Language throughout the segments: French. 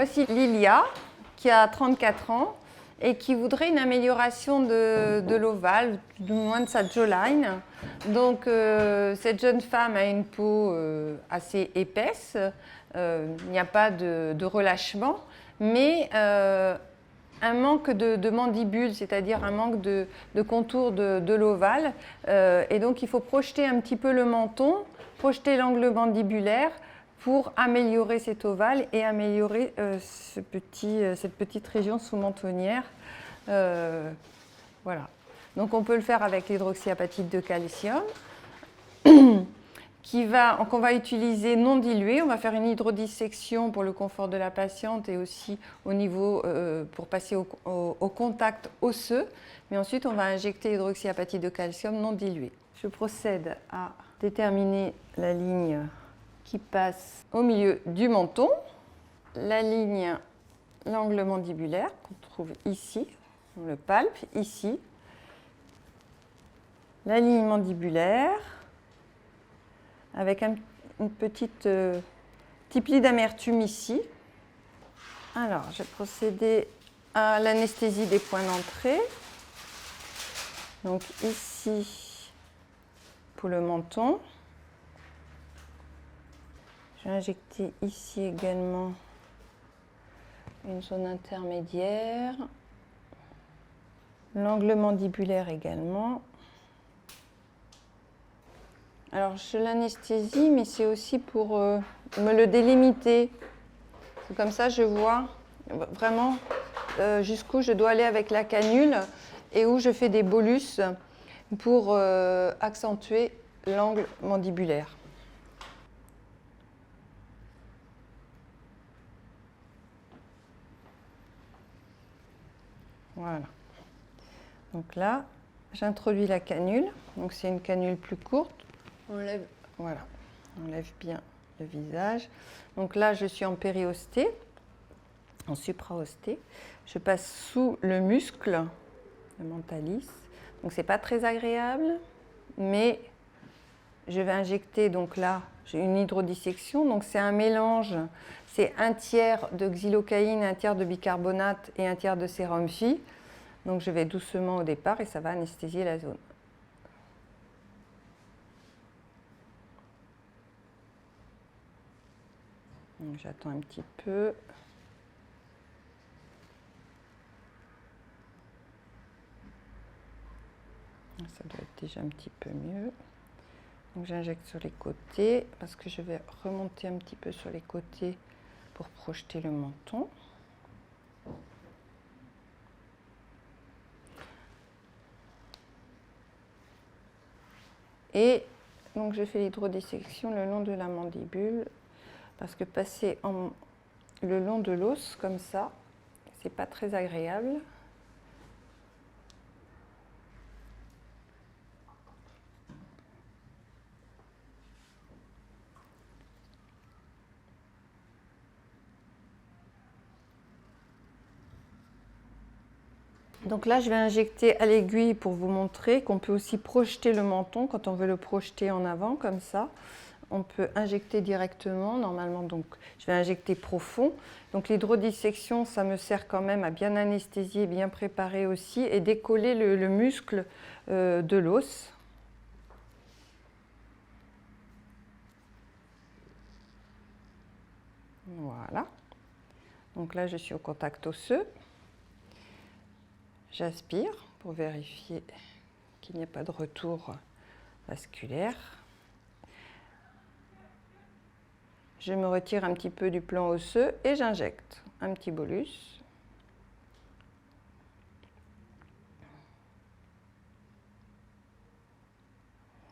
Voici Lilia, qui a 34 ans et qui voudrait une amélioration de l'ovale, du moins de sa jawline. Donc, cette jeune femme a une peau assez épaisse, il n'y a pas de relâchement, mais un manque de mandibule, c'est-à-dire un manque de contour de l'ovale. Et donc, il faut projeter un petit peu le menton, projeter l'angle mandibulaire pour améliorer cet ovale et améliorer cette petite région sous-mentonnière. Voilà. Donc, on peut le faire avec l'hydroxyapatite de calcium. Qu'on va utiliser non dilué. On va faire une hydrodissection pour le confort de la patiente et aussi au niveau pour passer au contact osseux. Mais ensuite, on va injecter l'hydroxyapatite de calcium non dilué. Je procède à déterminer la ligne qui passe au milieu du menton, la ligne, l'angle mandibulaire qu'on trouve ici, on le palpe ici, la ligne mandibulaire, avec une petite pli d'amertume ici. Alors, je vais procéder à l'anesthésie des points d'entrée. Donc ici, pour le menton. Je vais injecter ici également une zone intermédiaire. L'angle mandibulaire également. Alors, je l'anesthésie, mais c'est aussi pour me le délimiter. Comme ça, je vois vraiment jusqu'où je dois aller avec la canule et où je fais des bolus pour accentuer l'angle mandibulaire. Voilà. Donc là, j'introduis la canule. Donc c'est une canule plus courte. On lève, voilà, on lève bien le visage. Donc là, je suis en périosté, en supraosté. Je passe sous le muscle, le mentalis. Donc c'est pas très agréable, mais je vais injecter, donc là, j'ai une hydrodissection. Donc c'est un mélange, c'est un tiers de xylocaïne, un tiers de bicarbonate et un tiers de sérum phi. Donc je vais doucement au départ et ça va anesthésier la zone. J'attends un petit peu. Ça doit être déjà un petit peu mieux. Donc j'injecte sur les côtés parce que je vais remonter un petit peu sur les côtés pour projeter le menton. Et donc je fais l'hydrodissection le long de la mandibule parce que passer le long de l'os comme ça, c'est pas très agréable. Donc là, je vais injecter à l'aiguille pour vous montrer qu'on peut aussi projeter le menton quand on veut le projeter en avant comme ça. On peut injecter directement, normalement, donc je vais injecter profond. Donc l'hydrodissection, ça me sert quand même à bien anesthésier, bien préparer aussi et décoller le muscle de l'os. Voilà. Donc là, je suis au contact osseux. J'aspire pour vérifier qu'il n'y a pas de retour vasculaire. Je me retire un petit peu du plan osseux et j'injecte un petit bolus.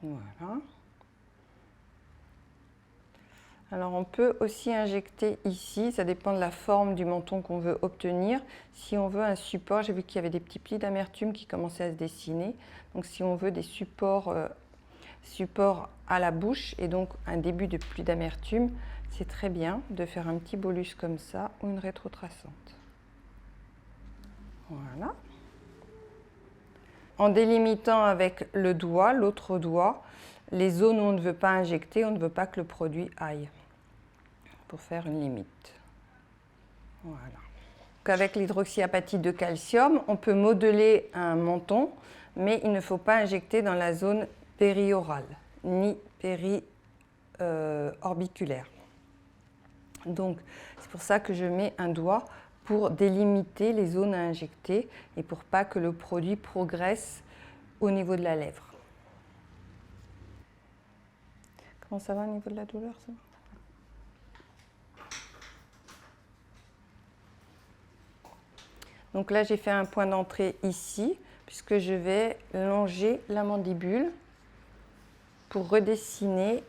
Voilà. Alors on peut aussi injecter ici, ça dépend de la forme du menton qu'on veut obtenir. Si on veut un support, j'ai vu qu'il y avait des petits plis d'amertume qui commençaient à se dessiner. Donc si on veut des supports à la bouche et donc un début de plis d'amertume, c'est très bien de faire un petit bolus comme ça ou une rétrotraçante. Voilà. En délimitant avec le doigt, l'autre doigt, les zones où on ne veut pas injecter, on ne veut pas que le produit aille, pour faire une limite. Voilà. Donc avec l'hydroxyapatite de calcium, on peut modeler un menton, mais il ne faut pas injecter dans la zone périorale, ni périorbiculaire. Donc, c'est pour ça que je mets un doigt pour délimiter les zones à injecter et pour pas que le produit progresse au niveau de la lèvre. Comment ça va au niveau de la douleur, ça? Donc là, j'ai fait un point d'entrée ici, puisque je vais longer la mandibule pour redessiner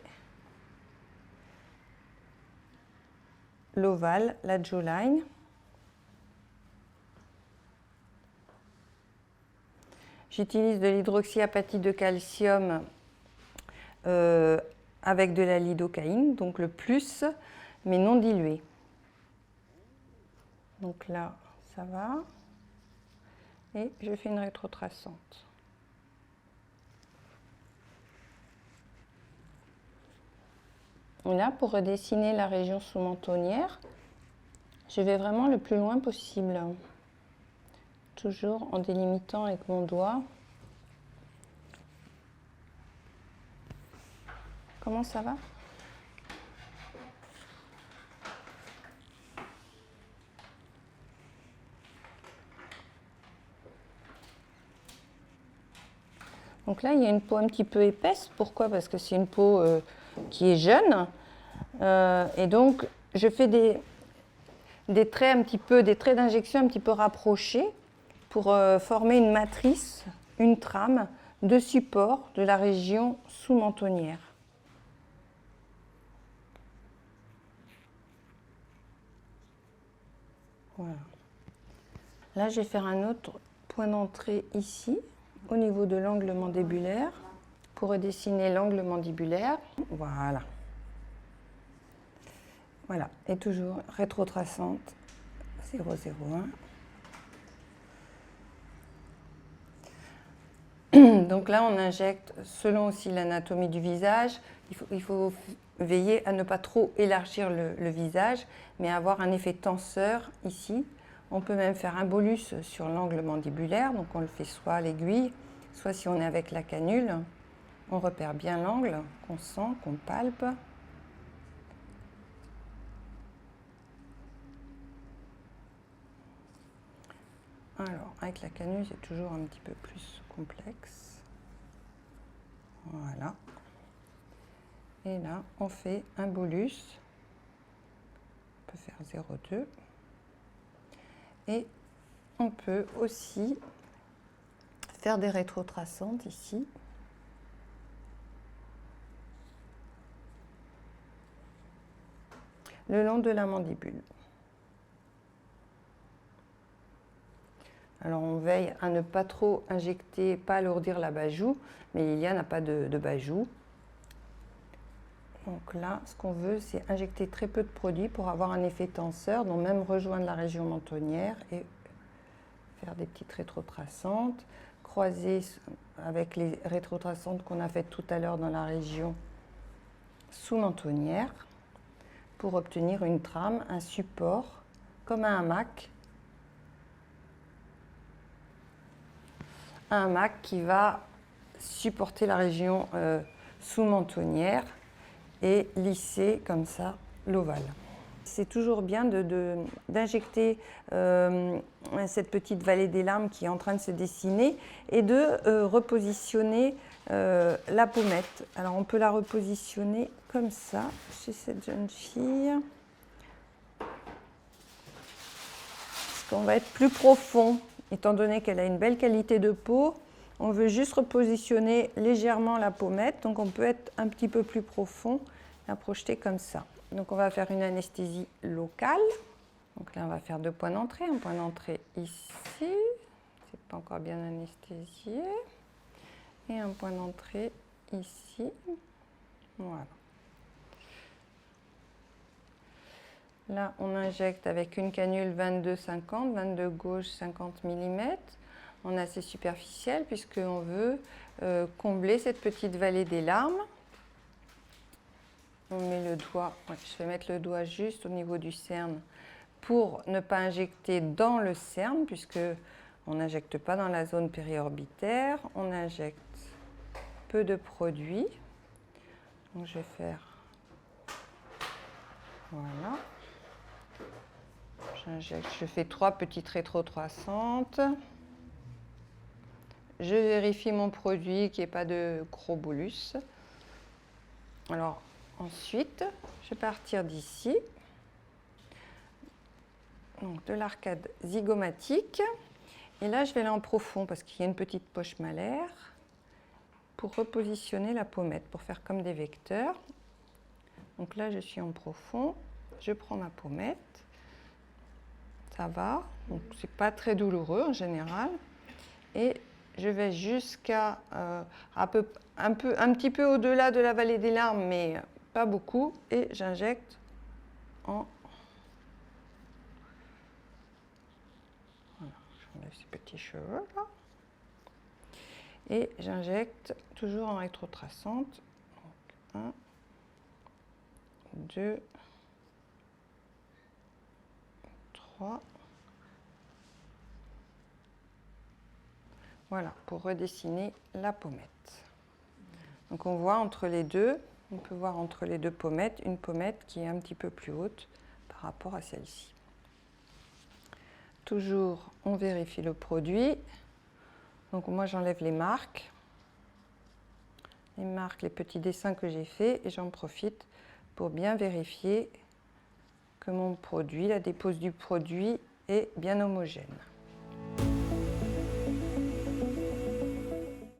l'ovale, la jawline. J'utilise de l'hydroxyapatite de calcium avec de la lidocaïne, donc le plus, mais non dilué. Donc là, ça va. Et je fais une rétrotraçante. Et là, pour redessiner la région sous-mentonnière, je vais vraiment le plus loin possible. Toujours en délimitant avec mon doigt. Comment ça va? Donc là, il y a une peau un petit peu épaisse. Pourquoi? Parce que c'est une peau qui est jeune. Et donc, je fais des traits un petit peu, des traits d'injection un petit peu rapprochés pour former une matrice, une trame de support de la région sous-mentonnière. Voilà. Là, je vais faire un autre point d'entrée ici, au niveau de l'angle mandibulaire, pour redessiner l'angle mandibulaire. Voilà. Voilà. Et toujours rétrotraçante 0,01. Donc là, on injecte selon aussi l'anatomie du visage. Il faut veiller à ne pas trop élargir le visage, mais avoir un effet tenseur ici. On peut même faire un bolus sur l'angle mandibulaire, donc on le fait soit à l'aiguille, soit si on est avec la canule. On repère bien l'angle, qu'on sent, qu'on palpe. Alors, avec la canule, c'est toujours un petit peu plus complexe. Voilà. Et là, on fait un bolus. On peut faire 0,2. Et on peut aussi faire des rétrotraçantes ici. Le long de la mandibule. Alors on veille à ne pas trop injecter, pas alourdir la bajoue, mais Lilia n'a pas de bajoue. Donc là, ce qu'on veut, c'est injecter très peu de produit pour avoir un effet tenseur, donc même rejoindre la région mentonnière et faire des petites rétrotraçantes, croiser avec les rétrotraçantes qu'on a faites tout à l'heure dans la région sous-mentonnière pour obtenir une trame, un support, comme un hamac. Un hamac qui va supporter la région sous-mentonnière et lisser comme ça l'ovale. C'est toujours bien d'injecter cette petite vallée des larmes qui est en train de se dessiner et de repositionner la pommette. Alors on peut la repositionner comme ça chez cette jeune fille. Parce qu'on va être plus profond, étant donné qu'elle a une belle qualité de peau. On veut juste repositionner légèrement la pommette, donc on peut être un petit peu plus profond, la projeter comme ça. Donc on va faire une anesthésie locale. Donc là on va faire 2 points d'entrée, un point d'entrée ici, c'est pas encore bien anesthésié, et un point d'entrée ici, voilà. Là on injecte avec une canule 22-50, 22 gauche 50 mm. On est assez superficiel puisqu'on veut combler cette petite vallée des larmes. On met le doigt, je vais mettre le doigt juste au niveau du cerne pour ne pas injecter dans le cerne, puisque on n'injecte pas dans la zone périorbitaire, on injecte peu de produit. Donc je vais faire, voilà, j'injecte, je fais 3 petites rétro-300. Je vérifie mon produit qu'il n'y ait pas de gros bolus. Alors ensuite, je vais partir d'ici, donc de l'arcade zygomatique, et là je vais aller en profond parce qu'il y a une petite poche malaire pour repositionner la pommette, pour faire comme des vecteurs. Donc là je suis en profond, je prends ma pommette, ça va, donc c'est pas très douloureux en général, et je vais jusqu'à un petit peu au-delà de la vallée des larmes, mais pas beaucoup, et j'injecte en... Voilà, j'enlève ces petits cheveux là. Et j'injecte toujours en rétrotraçante. 1, 2, 3. Voilà, pour redessiner la pommette. Donc on voit entre les deux, on peut voir entre les deux pommettes, une pommette qui est un petit peu plus haute par rapport à celle-ci. Toujours, on vérifie le produit. Donc moi j'enlève les marques, les petits dessins que j'ai faits, et j'en profite pour bien vérifier que mon produit, la dépose du produit est bien homogène.